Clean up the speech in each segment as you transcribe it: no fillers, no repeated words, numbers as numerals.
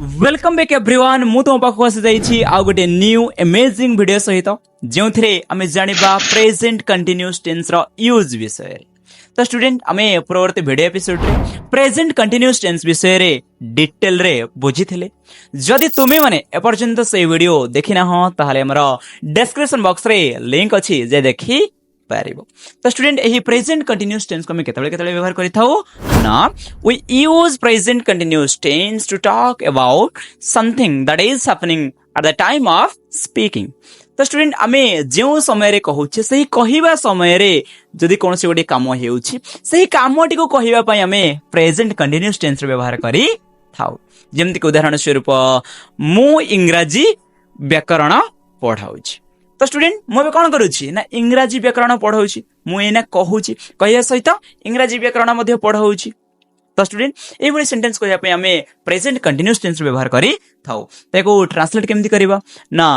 Welcome back everyone मु तुम पाखु आसी जाइछि आ गोटे न्यू अमेजिंग वीडियो सहित जोंथिरे आमे जानिबा प्रेजेंट कंटीन्यूअस टेंस रो यूज विषय रे। तो स्टूडेंट आमे पूर्ववर्ती वीडियो एपिसोड रे प्रेजेंट कंटीन्यूअस टेंस विषय रे डिटेल रे बुझिथिले। जदि तुमे माने एपर्यंत से वीडियो देखिना हो ताहाले हमर डिस्क्रिप्शन बॉक्स रे लिंक अछि जे देखि पारिबो। तो स्टूडेंट एही प्रेजेंट कंटीन्यूअस टेंस को हम केतले व्यवहार करिथाउ ना we use present continuous tense to talk about something that is happening at the time of speaking। तो स्टूडेंट आमे जो समय रे कहूचे सही कहिबा समय रे जदि कोनसे गोटे काम हेउची सही कामटी को कहिबा पई आमे प्रेजेंट कंटीन्यूअस टेंस रे व्यवहार करी थाउ। जेमति कि उदाहरण स्वरूप मु इंग्रजी व्याकरण पढाउची। तो स्टूडेंट मु कोन करूची ना इंग्रजी व्याकरण पढाउची मु एना कहूची कहिया सहित इंग्रजी व्याकरण मध्ये पढाउची। तो स्टूडेंट ए बडी सेंटेंस कहिया पे हमें प्रेजेंट कंटीन्यूअस टेंस व्यवहार करी थाउ। तेको ट्रांसलेट केमति करबा ना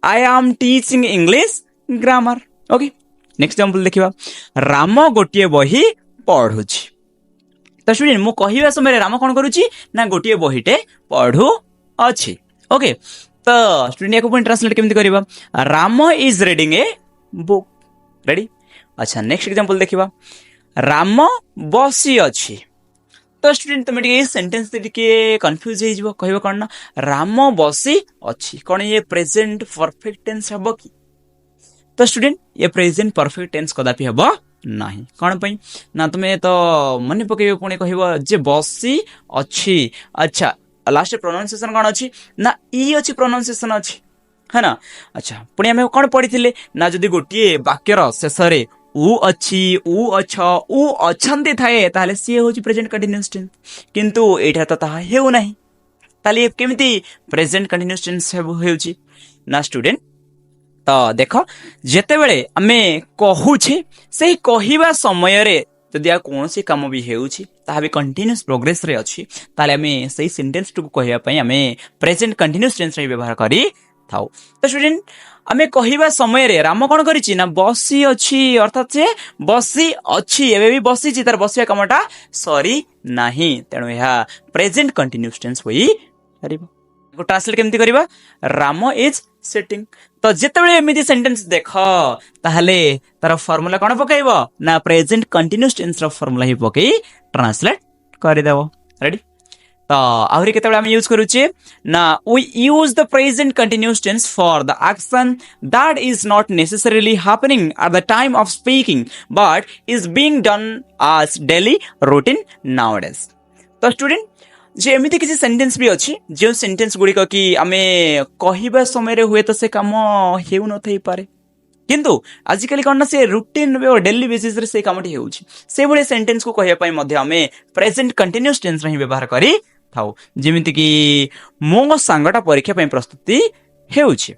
I am teaching English grammar. Okay next example देखिबा राम गोटिए बही पढुची। तो स्टूडेंट मु कहिबा समय राम कोन करूची ना गोटिए बहीटे पढु अछि। ओके तो स्टूडेंट एको पॉइंट ट्रांसलेट केमति करबा Ram is reading a book. Ready अच्छा नेक्स्ट एग्जांपल देखिबा राम बसी अछि। तो स्टूडेंट तुम ये सेंटेंस टिके कंफ्यूज हे जिवो कहबो कोन ना राम बसी अछि कोन ये प्रेजेंट परफेक्ट टेंस हबो की। तो स्टूडेंट ये प्रेजेंट परफेक्ट टेंस कदापि हबो नाही कोन पई ना तुमे तो मने पकेबो पुणी कहबो जे बसी अछि। अच्छा लास्ट प्रोनाउंसिएशन कोन अछि ना ई अछि प्रोनाउंसिएशन अछि है ना। अच्छा पुणी हम कोन पढिथिले ना जदी गोटिए वाक्यर शेषरे उ अछि उ अछ उ अछंती थाए ताले सी होची प्रेजेंट कंटीन्यूअस टेंस किंतु एठा त ताहा हेउ नाही ताले केमिति प्रेजेंट कंटीन्यूअस टेंस हेउची ना स्टूडेंट। तो देखो जेते बेले हमें कहूछे सेही कहिबा समय रे जदि आ कोनसी काम भी हेउची ताहा भी कंटीन्यूअस प्रोग्रेस रे अछि ताले हमें सही सेंटेंस टू कहिबा पई हमें प्रेजेंट कंटीन्यूअस टेंस रे व्यवहार करी थाउ। तो स्टूडेंट आमे कहिबा समय रे राम कोन करिछि ना बसी अछि अर्थात से बसी अछि एबे भी बसी छि तार बसिया कामटा सॉरी नाही तेनु यहा प्रेजेंट कंटीन्यूअस टेंस होई परिबो। को ट्रांसलेट केमति करबा राम इज सिटिंग। तो जेतेबेले एमिति सेंटेंस देखो ताहले तार फार्मूला कोन पकाइबो ना प्रेजेंट कंटीन्यूअस टेंस रो फार्मूला ही पकई ट्रांसलेट करि देबो। रेडी तो आहुरी केतेबेले हम यूज करूचे ना we use the present continuous tense for the action that is not necessarily happening at the time of speaking but is being done as daily routine nowadays। तो student जे एमिति किसी सेंटेंस भी अछि जे सेंटेंस गुडी कि आमे कहिबा समय रे हुए तो से काम हेउ न थई पारे किंतु आजिकली कोन से रूटीन वे डेली बेसिस रे से कामटी हेउची से बळे सेंटेंस को कहिया पई मध्ये हमें प्रेजेंट कंटीन्यूअस टेंस रे व्यवहार करी थाउ। जेमिति कि मो सांगटा परीक्षा पई प्रस्तुति हेउची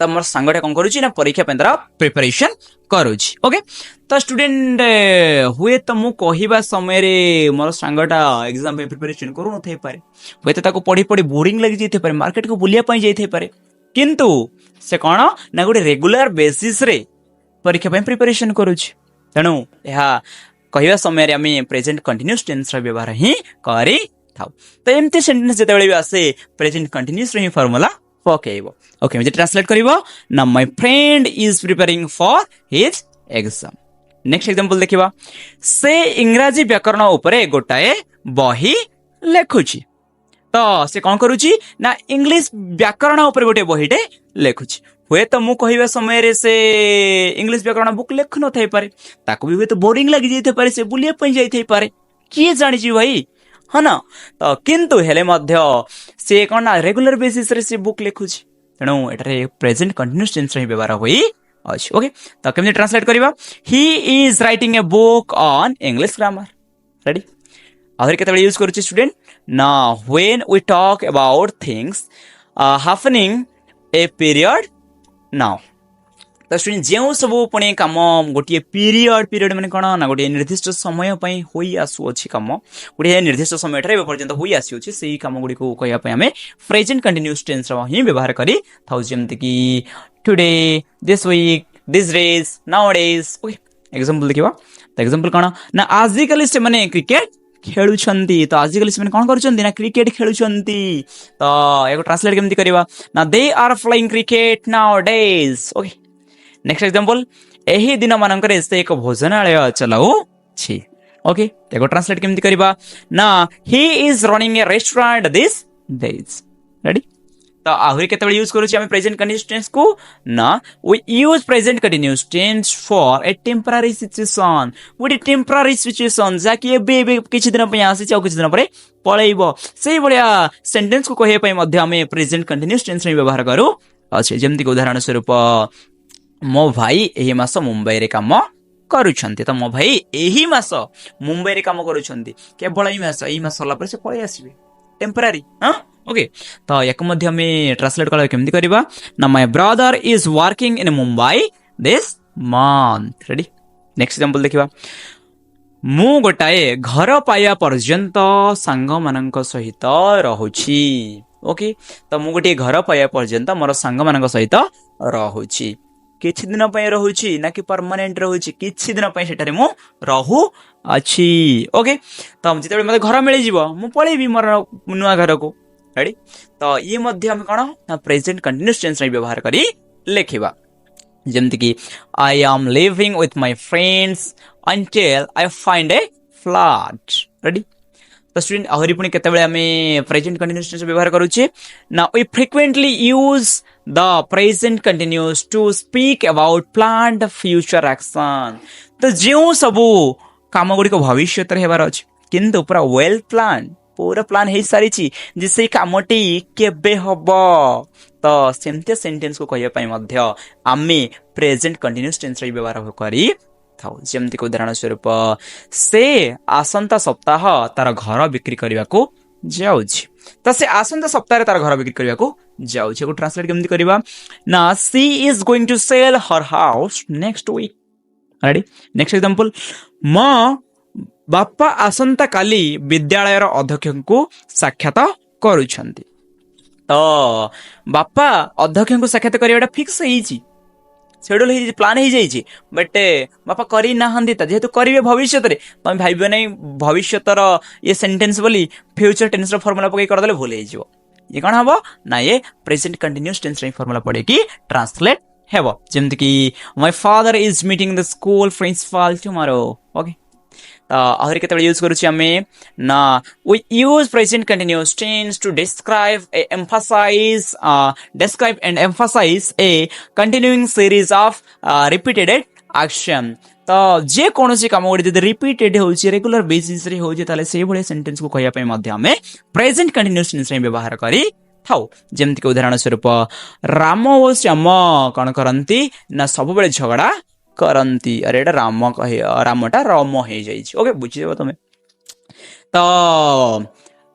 त मोर सांगटा कोन करूची ना परीक्षा पई तरा प्रिपरेशन करूची। ओके तो स्टूडेंट हुए तो मु कहिबा समय रे मोर सांगटा एग्जाम पे प्रिपरेशन करू न थई पारे हुए तो ताको पढी पढी बोरिंग लागि जइते पारे मार्केट को बुलिया पई जइते पारे किंतु से कोन ना गोटे रेगुलर बेसिस रे परीक्षा पई प्रिपरेशन करूची तेनु यहा कहिबा समय रे हमें प्रेजेंट कंटीन्यूअस टेंस रा व्यवहार ही करी थाउ। तो एमते सेंटेंस जेतेबेले भी आसे प्रेजेंट कंटीन्यूअस रे ही फार्मूला पकेइबो। ओके मैं ट्रांसलेट करिवो ना my friend is preparing for his exam. Next example देखिबा से इंग्रजी व्याकरण ऊपर गोटाए बही लेखुची। तो से कोन करूची ना इंग्लिश व्याकरण ऊपर गोटे बहीटे लेखुची हुए तो मु कहिबा समय रे से इंग्लिश व्याकरण बुक लेख न थाई पारे ताको भी हुए तो बोरिंग लागि जइते पारे से बुलिया पई जाई पारे किए जानि छी भाई है ना। तो किंतु हेले मध्य से कोन ना रेगुलर बेसिस रे से बुक लेखुची तेनु एटारे प्रेजेंट कंटीन्यूअस टेंस रे व्यवहार होई अछि। ओके तो केमि ट्रांसलेट करबा he is writing a book on English grammar. Ready आहुरी केतेबेले यूज करूची स्टूडेंट ना when we talk about things happening a period now. तो स्टूडेंट जेउ सब पुणी काम गोटे पीरियड माने कोन ना गोटे निर्दिष्ट समय पई होई आसु अछि काम गोटे निर्दिष्ट समय ठारे पर्यंत होई आसी अछि सेही काम गुडी को कहिया पई हमें प्रेजेंट कंटीन्यूअस टेंस रो ही व्यवहार करी थाउ। जेमति कि today this week this days nowadays. Okay example देखिबा तो एग्जांपल कोन ना आजिकली से माने क्रिकेट ଖେଳୁଛନ୍ତି ତ ଆଜିକାଲି ସେମାନେ କ'ଣ କରୁଛନ୍ତି ନା କ୍ରିକେଟ ଖେଳୁଛନ୍ତି ତ ୟାକୁ ଟ୍ରାନ୍ସଲେଟ୍ କେମିତି କରିବା ନା they are playing cricket nowadays okay next example ଏହି ଦିନ ମାନଙ୍କରେ ସେ ଏକ ଭୋଜନାଳୟ ଚଲାଉଛି ଓକେ ୟାକୁ ଟ୍ରାନ୍ସଲେଟ୍ କେମିତି କରିବା ନା he is running a restaurant these days ready तो आहुरी केतेबेले यूज करूची आमे प्रेजेंट कंटीन्यूअस टेंस को ना we use present continuous tense for a temporary situation गोटे टेम्पररी सिचुएशन जाकि एबे किछि दिन पय आसी चाउ किछि दिन परे पळैबो सेही बढिया सेंटेंस को कहिया पय मध्ये आमे प्रेजेंट कंटीन्यूअस टेंस रे व्यवहार करू अछि जेमति उदाहरण स्वरूप मो भाई एही मास मुंबई रे काम करूछंती तो मो भाई एही मास मुंबई रे काम करूछंती केवल एही मास सरला पर से पळै आसीबे टेम्पररी हां ओके तो याको मध्य हमें ट्रांसलेट करा केमती करबा ना my brother is working in Mumbai this month ready next example देखिबा मु गोटाए घर पाया पर्यंत सांग मानक सहित रहुछि ओके तो मु गोटे घर पाया पर्यंत मोर सांग मानक सहित रहुछि किछि दिन पय रहुछि ना कि परमानेंट रहुछि किछि दिन पय सेटारे मु रहु अछि ओके तो हम जिते मते घर मिलि जीवो मु पळेबी मोर नुवा घर को रेडी तो ये मध्य हम कोन ना प्रेजेंट कंटीन्यूअस टेंस रे व्यवहार करी लेखिबा जेमति कि I am living with my friends until I find a flat ready तो स्टूडेंट आहुरी पुनी केतेबेले हमें प्रेजेंट कंटीन्यूअस टेंस व्यवहार करूचे ना we frequently use the present continuous to speak about planned future action तो जेउ सबु काम गुडी को भविष्य रे हेबार अछि किंतु पूरा वेल प्लान पूरा प्लान हे सारी छी जिसे कामटी केबे हबो तो सेमते सेंटेंस को कहिया पई मध्य आमे प्रेजेंट कंटीन्यूअस टेंस रे व्यवहार करी थाउ जेमति को उदाहरण स्वरूप से आसंता सप्ताह तार घर बिक्री करबा को जाउछि तो से आसंता सप्ताह रे तार घर बिक्री करबा को जाउछि को ट्रांसलेट केमति करबा ना she is going to sell her house next week ready next example म बापा आसंता काली विद्यालय रो अध्यक्ष को साक्षात करूछंती तो बापा अध्यक्ष को साक्षात करबाटा फिक्स हेछि शेड्यूल हे प्लान हे जाइछि बट बापा करी ना हंदी त जेतु करिवे भविष्य रे तमे भाइबे नै भविष्य तर ये सेंटेंस बोली फ्यूचर टेंस रो फार्मूला पके कर देले भूल हे जिवो ये कोन हबो ना ये प्रेजेंट कंटीन्यूअस टेंस रे फार्मूला पडे की ट्रांसलेट हेबो जेमति कि my father is meeting the school principal tomorrow okay आहुरी केतेबेले यूज करूछि हमें ना we use present continuous tense to describe and emphasize a continuing series of repeated action तो जे कोनोसी काम गुडी जदि रिपीटेड होछि रेगुलर बेसिस रे होछि ताले से भले सेंटेंस को कहया पय मध्य हमें प्रेजेंट कंटीन्यूअस टेंस रे व्यवहार करी थाउ जेमति के उदाहरण स्वरूप राम ओ श्याम कोन करंती ना सब बेले झगड़ा करंती अरे एटा राम कहे रामटा राम हे जाइछि ओके बुझि देबो तमे तो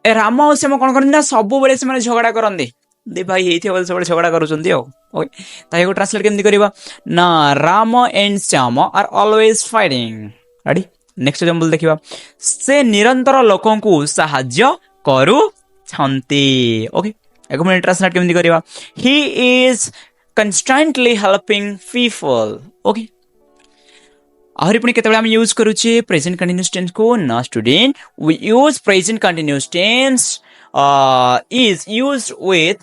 ए राम ओ श्याम कोन करंती ना सब बेले से माने झगड़ा करंती दे भाई हेथि बेले सब झगड़ा करूचंती ओके ताई को ट्रांसलेट केमति करबा ना Ram and Shyam are always fighting ready next example देखिबा से निरंतर लोकों को सहाय्य करू छंती ओके एको मिनट ट्रांसलेट केमति करबा he is constantly helping people okay आहुरी पुनी केतेबेले हम यूज करूचे प्रेजेंट कंटीन्यूअस टेंस को ना student we use present continuous tense is used with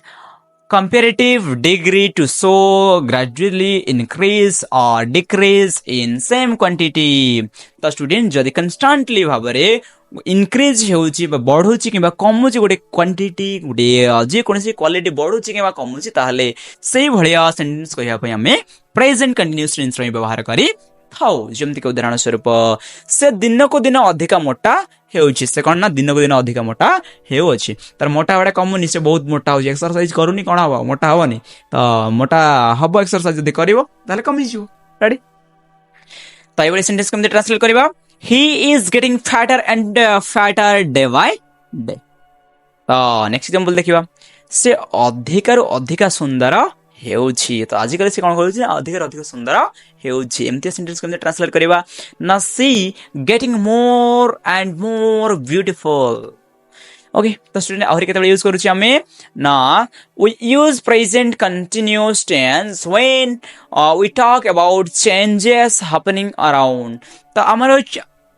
comparative degree to show gradually increase or decrease in same quantity तो स्टूडेंट जदि constantly भाबरे increase होउची बा बढ़ुची किबा कमुची गोटे क्वांटिटी गोटे जे कोनसी क्वालिटी बढ़ुची किबा कमुची ताहले सेही भलिया सेंटेंस कहिया पय हमें प्रेजेंट कंटीन्यूअस टेंस रे व्यवहार करी थाउ जेमति के उदाहरण स्वरूप से दिन को दिन अधिका मोटा हेउची से कोन ना दिन को दिन अधिका मोटा हेउ अछि तर मोटा बडा कमुनी से बहुत मोटा हो एक्सरसाइज करूनी कोन हबो मोटा हबनी तो मोटा हबो एक्सरसाइज जदी करिवो ताले कमी जिवो रेडी तो एबे सेंटेंस केमते ट्रांसलेट करबा he is getting fatter and fatter day by day तो नेक्स्ट एग्जांपल देखिबा से अधिकार अधिका सुंदर हेउछि तो आज कल से कोन कहउछि अधिकार अधिक सुंदर हेउछि एमती सेंटेंस केमते ट्रांसलेट करबा ना she getting more and more beautiful okay तो स्टूडेंट आहुरी केतेबेले यूज करूछि हमें ना we use present continuous tense when we talk about changes happening around तो हमरो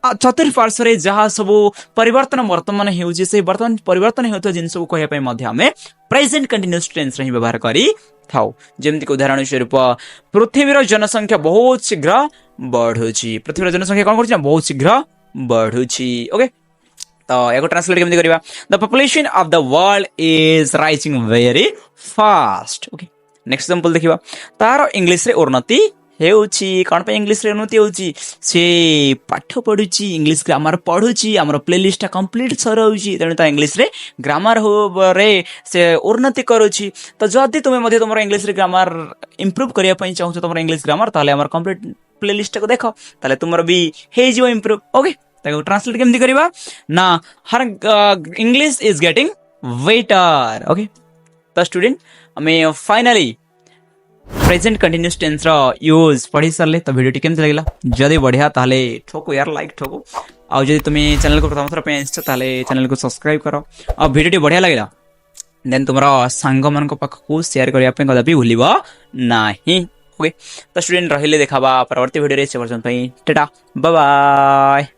चतुर्पार्श्व जहाँ सब परिवर्तन वर्तमान होउछि से वर्तमान परिवर्तन होता जिन सब कहया पय मध्य हमें प्रेजेंट कंटीन्यूअस टेंस रे व्यवहार करी थाउ जेमति को उदाहरण स्वरूप पृथ्वीर जनसंख्या बहुत शीघ्र बढ़ुछि पृथ्वीर जनसंख्या कोन करछि बहुत शीघ्र बढ़ुछि ओके तो याको ट्रांसलेट केमति करबा the population of the world is rising very fast okay next example देखिबा तार इंग्लिश रे उन्नति हेउछि कोन पे इंग्लिश रे उन्नति हेउछि से पाठ पढुछि इंग्लिश ग्रामर पढुछि हमर प्लेलिस्ट कंप्लीट सरौछि तेनु त इंग्लिश रे ग्रामर हो रे से उन्नति करूछि तो जदी तुमे मध्ये तुमर इंग्लिश रे ग्रामर इंप्रूव करिया पई चाहू तुमर इंग्लिश ग्रामर ताले हमर कंप्लीट प्लेलिस्ट को देखो ताले तुमर भी हे जिवो इंप्रूव ओके ताको ट्रांसलेट केमति करबा ना हर English is getting better okay तो स्टूडेंट हमें फाइनली प्रेजेंट कंटीन्यूअस टेंस रो यूज पढ़ी सरले तो वीडियो केमति लागला जदी बढ़िया ताले ठोको यार लाइक ठोको आ जदी तुम चैनल को प्रथम थर पे आछो ताले चैनल को सब्सक्राइब करो आ वीडियो टी बढ़िया लागला देन तुमरा सांग मन को पाख को शेयर करिया पे कदापि भूलिबो नाही ओके तो स्टूडेंट रहिले देखाबा परवर्ती वीडियो रे से वर्जन पे टाटा बाय बाय।